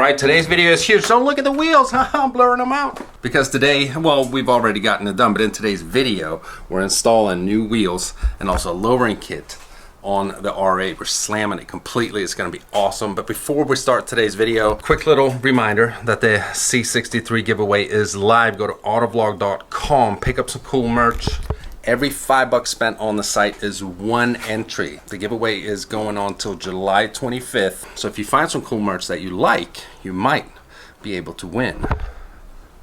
Alright, today's video is huge. Don't look at the wheels. I'm blurring them out. Because today, well, we've already gotten it done, but in today's video, we're installing new wheels and also a lowering kit on the R8. We're slamming it completely. It's going to be awesome. But before we start today's video, quick little reminder that the C63 giveaway is live. Go to autovlog.com, pick up some cool merch. Every $5 spent on the site is one entry. The giveaway is going on till July 25th. So if you find some cool merch that you like, you might be able to win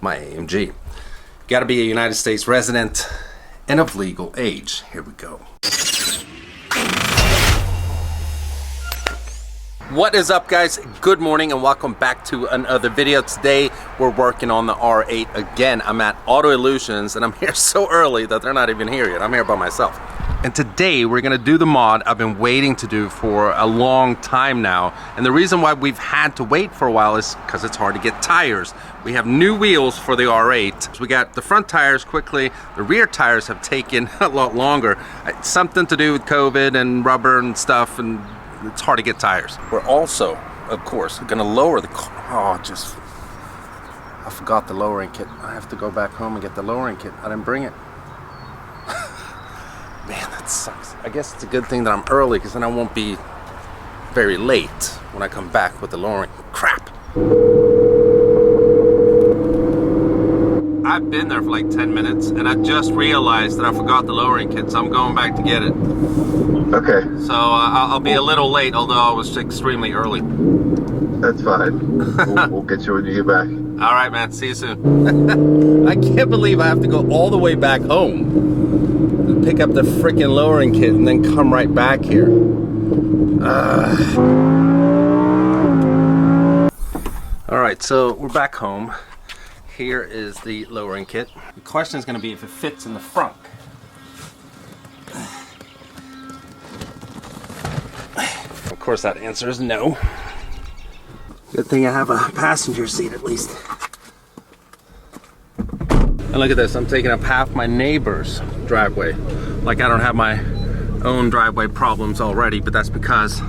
my AMG. Got to be a United States resident and of legal age. Here we go. What is up, guys? Good morning and welcome back to another video. Today we're working on the R8 again. I'm at Auto Illusions and I'm here so early that they're not even here yet. I'm here by myself. And today we're gonna do the mod I've been waiting to do for a long time now. And the reason why we've had to wait for a while is because it's hard to get tires. We have new wheels for the R8. So we got the front tires quickly. The rear tires have taken a lot longer. It's something to do with COVID and rubber and stuff, and it's hard to get tires. We're also, of course, gonna lower the car. I forgot the lowering kit. I have to go back home and get the lowering kit. I didn't bring it. Man, that sucks. I guess it's a good thing that I'm early because then I won't be very late when I come back with the lowering. Crap. I've been there for like 10 minutes and I just realized that I forgot the lowering kit, so I'm going back to get it. Okay. So I'll be a little late, although I was extremely early. That's fine. We'll get you when you get back. All right, man. See you soon. I can't believe I have to go all the way back home to pick up the freaking lowering kit and then come right back here. All right, so we're back home. Here is the lowering kit. The question is going to be if it fits in the front. Of course, that answer is no. Good thing I have a passenger seat at least. And look at this, I'm taking up half my neighbor's driveway. Like I don't have my own driveway problems already, but that's because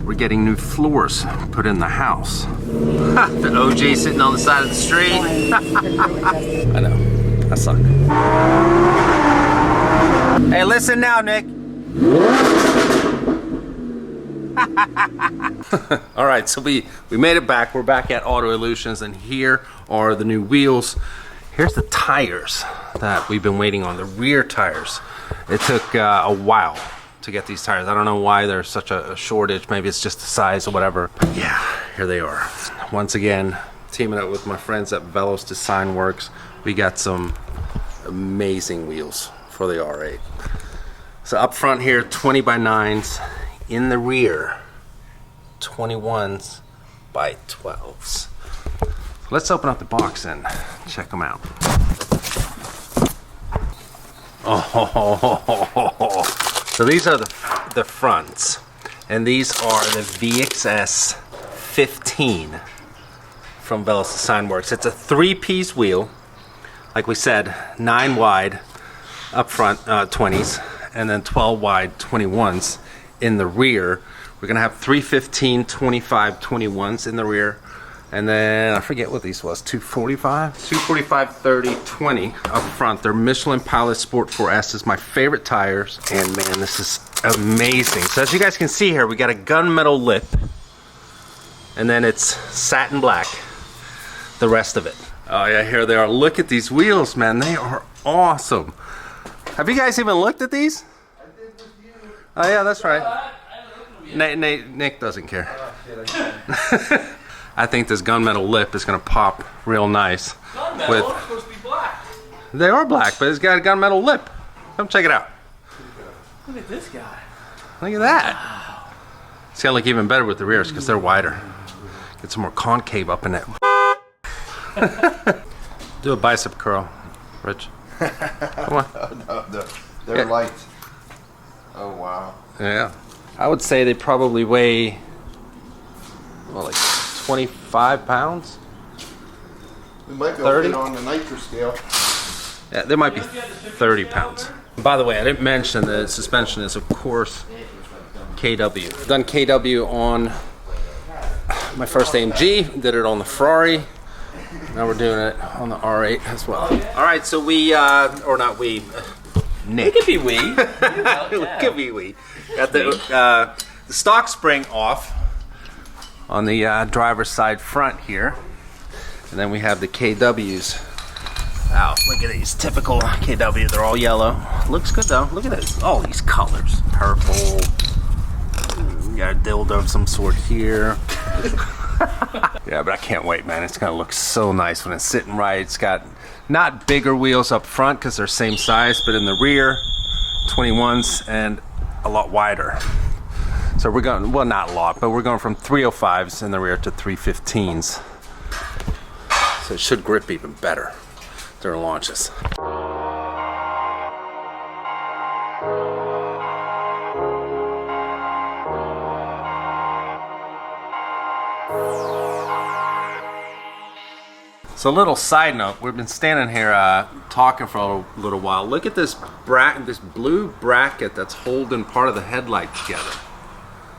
we're getting new floors put in the house. The OG sitting on the side of the street. I know, I suck. Hey, listen now, Nick. All right, so we made it back. We're back at Auto Illusions, and here are the new wheels. Here's the tires that we've been waiting on, the rear tires. It took a while to get these tires. I don't know why there's such a shortage. Maybe it's just the size or whatever. But yeah, here they are. Once again, teaming up with my friends at Velos Design Works. We got some amazing wheels for the R8. So up front here, 20 by 9s. In the rear, 21s by 12s. Let's open up the box and check them out. Oh, so these are the fronts, and these are the VXS 15 from Velos Design Works. It's a 3-piece wheel, like we said, 9 wide up front 20s, and then 12 wide 21s in the rear. We're gonna have 315, 25, 21s in the rear, and then I forget what these was, 245, 30, 20 up front. They're Michelin Pilot Sport 4S. Is my favorite tires, and man, this is amazing. So as you guys can see here, we got a gunmetal lip, and then it's satin black, the rest of it. Oh yeah, here they are. Look at these wheels, man. They are awesome. Have you guys even looked at these? Oh yeah, that's right. Nick doesn't care. I think this gunmetal lip is gonna pop real nice. Gunmetal? It's supposed to be black. They are black, but it's got a gunmetal lip. Come check it out. Look at this guy. Look at that. Wow. It's gonna look even better with the rears because they're wider. Get some more concave up in it. Do a bicep curl, Rich. Come on. No, they're light. Oh wow. Yeah. I would say they probably weigh, well, like 25 pounds? We might be able to get on the nitro scale. Yeah, they might be 30 pounds. By the way, I didn't mention the suspension is, of course, KW. I've done KW on my first AMG, did it on the Ferrari. Now we're doing it on the R8 as well. All right, so we, or not we, Nick. It could be we. It could be we. Got the stock spring off on the driver's side front here. And then we have the KWs out. Look at these typical KW. They're all yellow. Looks good though. Look at this. All these colors. Purple. We got a dildo of some sort here. Yeah, but I can't wait, man. It's gonna look so nice when it's sitting right. It's got not bigger wheels up front because they're same size, but in the rear, 21s and a lot wider. So we're going, well, not a lot, but we're going from 305s in the rear to 315s. So it should grip even better during launches. So a little side note, we've been standing here talking for a little while. Look at this blue bracket that's holding part of the headlight together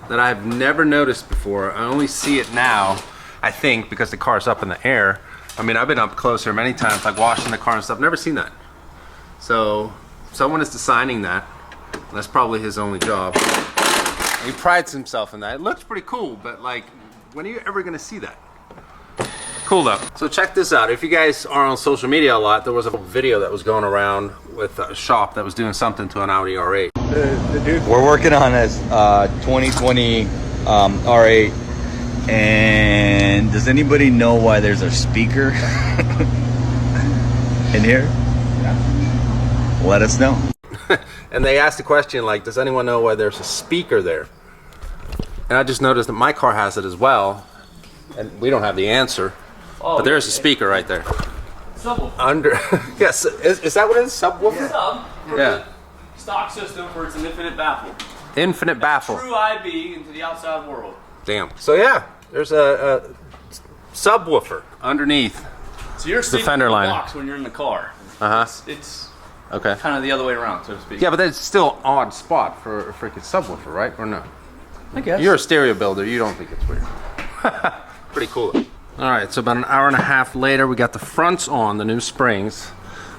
that I've never noticed before. I only see it now, I think, because the car's up in the air. I mean, I've been up close here many times, like washing the car and stuff. Never seen that. So someone is designing that. That's probably his only job. He prides himself in that. It looks pretty cool, but like, when are you ever gonna see that? Cool though. So check this out. If you guys are on social media a lot, there was a video that was going around with a shop that was doing something to an Audi R8. We're working on this 2020 R8, and does anybody know why there's a speaker in here? Yeah. Let us know. And they asked the question like, does anyone know why there's a speaker there? And I just noticed that my car has it as well, and we don't have the answer. Oh, but there's a speaker right there. Subwoofer. Under, yes, is that what it is? Subwoofer? Sub. For Yeah. the stock system for its infinite baffle. Infinite baffle. True IB into the outside world. Damn. So yeah, there's a subwoofer underneath. So you're seeing fender the liner. box when you're in the car. Uh-huh. It's Okay. kind of the other way around, so to speak. Yeah, but that's still an odd spot for a freaking subwoofer, right? Or no? I guess. You're a stereo builder. You don't think it's weird. Pretty cool. All right, so about an hour and a half later, we got the fronts on, the new springs.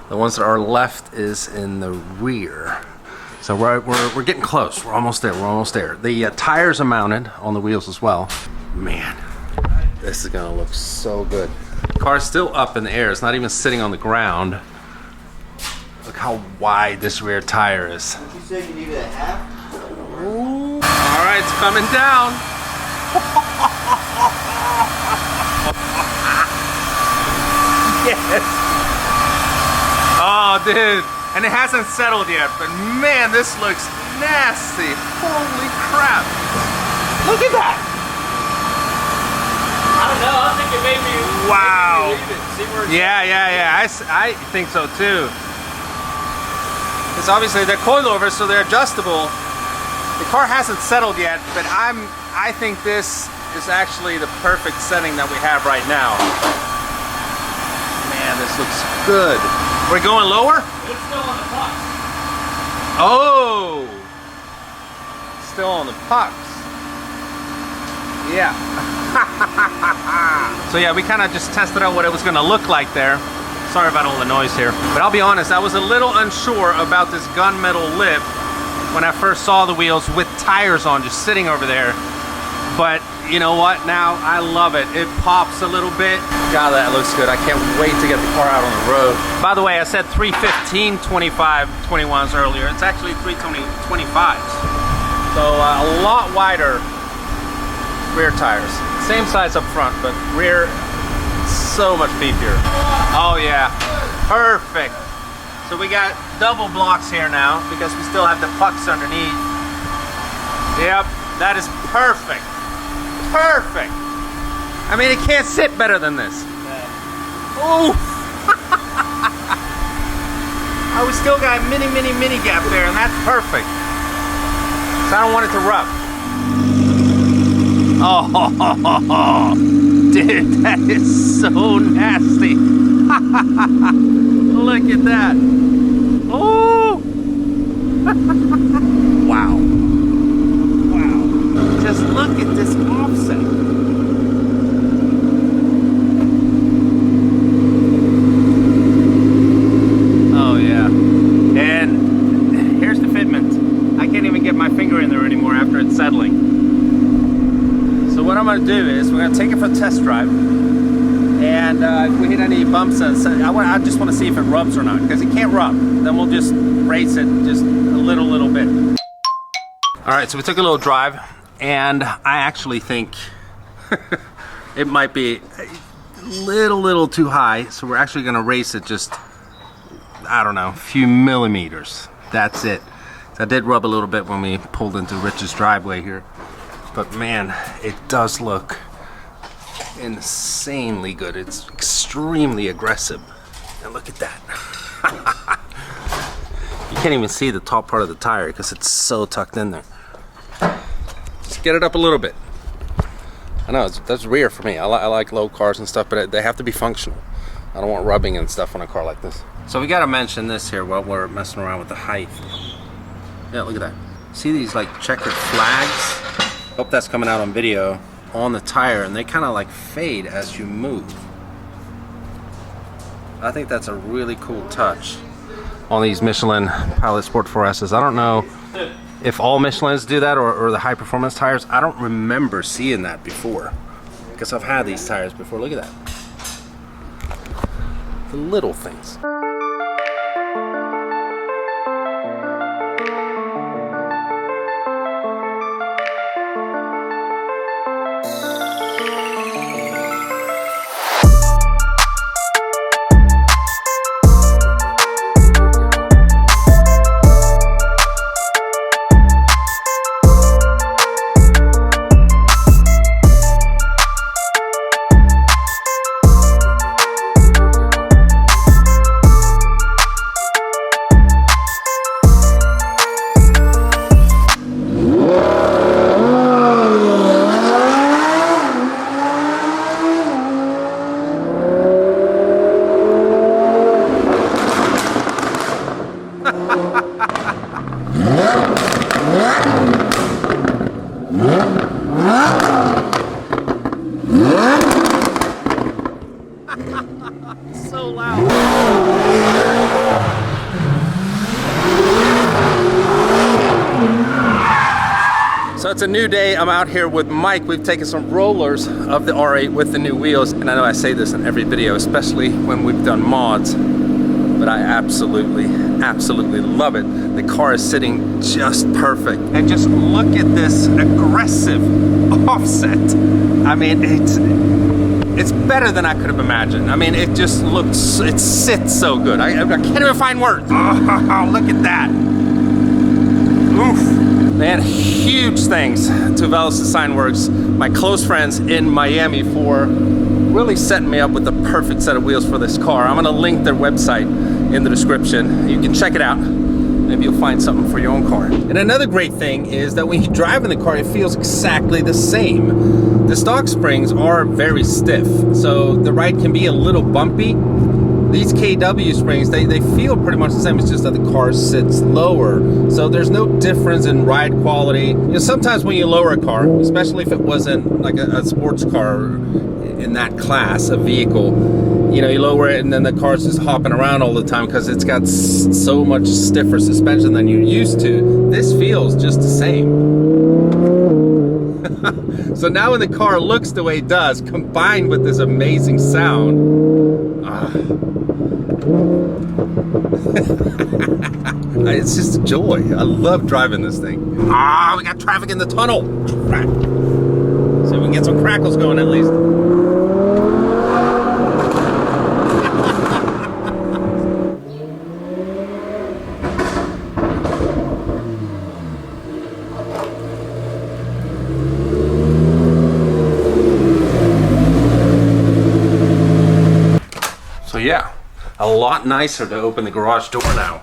The ones that are left is in the rear. So we're getting close. We're almost there. We're almost there. The tires are mounted on the wheels as well. Man, this is gonna look so good. The car's still up in the air. It's not even sitting on the ground. Look how wide this rear tire is. You said you needed a half? Ooh. All right, it's coming down. Yes. Oh, dude. And it hasn't settled yet, but man, this looks nasty. Holy crap. Look at that. I don't know. I think it made me. Wow. Leave it. See where it's Yeah. I think so too. Because obviously they're coilovers, so they're adjustable. The car hasn't settled yet, but I think this is actually the perfect setting that we have right now. Man, this looks good. We're going lower? It's still on the box. Oh! Still on the pucks. Yeah. So yeah, we kind of just tested out what it was going to look like there. Sorry about all the noise here. But I'll be honest, I was a little unsure about this gunmetal lip when I first saw the wheels with tires on, just sitting over there. But you know what? Now I love it. It pops a little bit. God, that looks good. I can't wait to get the car out on the road. By the way, I said 315 25 21s earlier. It's actually 320 25s. So a lot wider rear tires. Same size up front, but rear so much beefier. Oh yeah, perfect. So we got double blocks here now because we still have the pucks underneath. Yep, that is perfect. Perfect. I mean, it can't sit better than this. Oh. Oh, we still got a mini gap there, and that's perfect. So I don't want it to rub. Oh, dude, that is so nasty. Look at that. Oh. Wow. Wow. Just look at this offset. test drive. And if we hit any bumps, I just want to see if it rubs or not, because it can't rub. Then we'll just race it just a little bit. All right, so we took a little drive, and I actually think it might be a little too high, so we're actually going to race it just, I don't know, a few millimeters. That's it. So I did rub a little bit when we pulled into Rich's driveway here, but man, it does look insanely good. It's extremely aggressive, and look at that. You can't even see the top part of the tire because it's so tucked in there. Just get it up a little bit. I know that's rare for me. I like low cars and stuff, but they have to be functional. I don't want rubbing and stuff on a car like this. So we got to mention this here while we're messing around with the height. Yeah, look at that. See these like checkered flags? Hope that's coming out on video. On the tire, and they kind of like fade as you move. I think that's a really cool touch on these Michelin Pilot Sport 4S's. I don't know if all Michelins do that or the high performance tires. I don't remember seeing that before, because I've had these tires before. Look at that. The little things. So loud. So it's a new day. I'm out here with Mike. We've taken some rollers of the R8 with the new wheels, and I know I say this in every video, especially when we've done mods, but I absolutely love it. The car is sitting just perfect. And just look at this aggressive offset. I mean, it's better than I could have imagined. I mean, it just looks, it sits so good. I can't even find words. Oh, look at that. Oof. Man, huge thanks to Velas Design Works, my close friends in Miami, for really setting me up with the perfect set of wheels for this car. I'm gonna link their website in the description. You can check it out. Maybe you'll find something for your own car. And another great thing is that when you drive in the car, it feels exactly the same. The stock springs are very stiff, so the ride can be a little bumpy. These KW springs, they feel pretty much the same. It's just that the car sits lower. So there's no difference in ride quality. You know, sometimes when you lower a car, especially if it wasn't like a sports car in that class, a vehicle, you know, you lower it and then the car's just hopping around all the time because it's got so much stiffer suspension than you're used to. This feels just the same. So now when the car looks the way it does, combined with this amazing sound, it's just a joy. I love driving this thing. We got traffic in the tunnel. So we can get some crackles going at least. So yeah, a lot nicer to open the garage door now.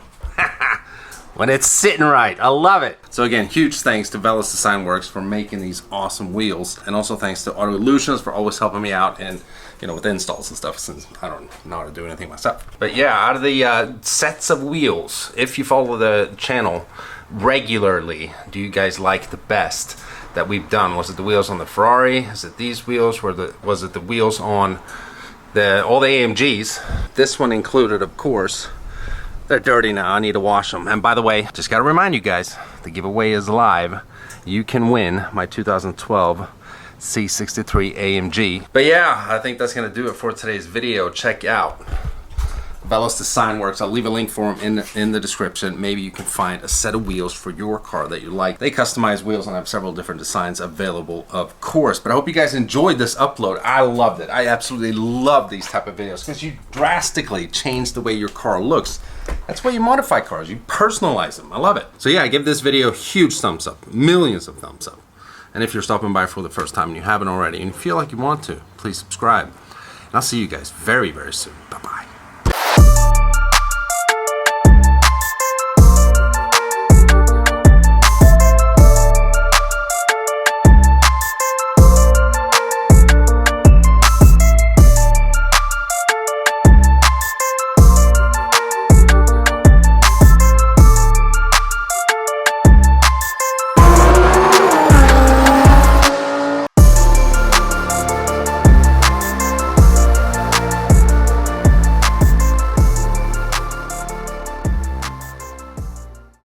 When it's sitting right. I love it. So again, huge thanks to Velas Design Works for making these awesome wheels, and also thanks to Auto Illusions for always helping me out and, you know, with installs and stuff, since I don't know how to do anything myself. But yeah, out of the sets of wheels, if you follow the channel regularly, do you guys like the best that we've done? Was it the wheels on the Ferrari? Is it these wheels? Was it the wheels on all the AMGs? This one included, of course. They're dirty now. I need to wash them. And by the way, just got to remind you guys, the giveaway is live. You can win my 2012 C63 AMG. But yeah, I think that's gonna do it for today's video. Check out Velos Design Works. I'll leave a link for them in the description. Maybe you can find a set of wheels for your car that you like. They customize wheels and have several different designs available, of course. But I hope you guys enjoyed this upload. I loved it. I absolutely love these type of videos because you drastically change the way your car looks. That's why you modify cars. You personalize them. I love it. So yeah, give this video a huge thumbs up. Millions of thumbs up. And if you're stopping by for the first time and you haven't already and you feel like you want to, please subscribe. And I'll see you guys very, very soon. Bye-bye.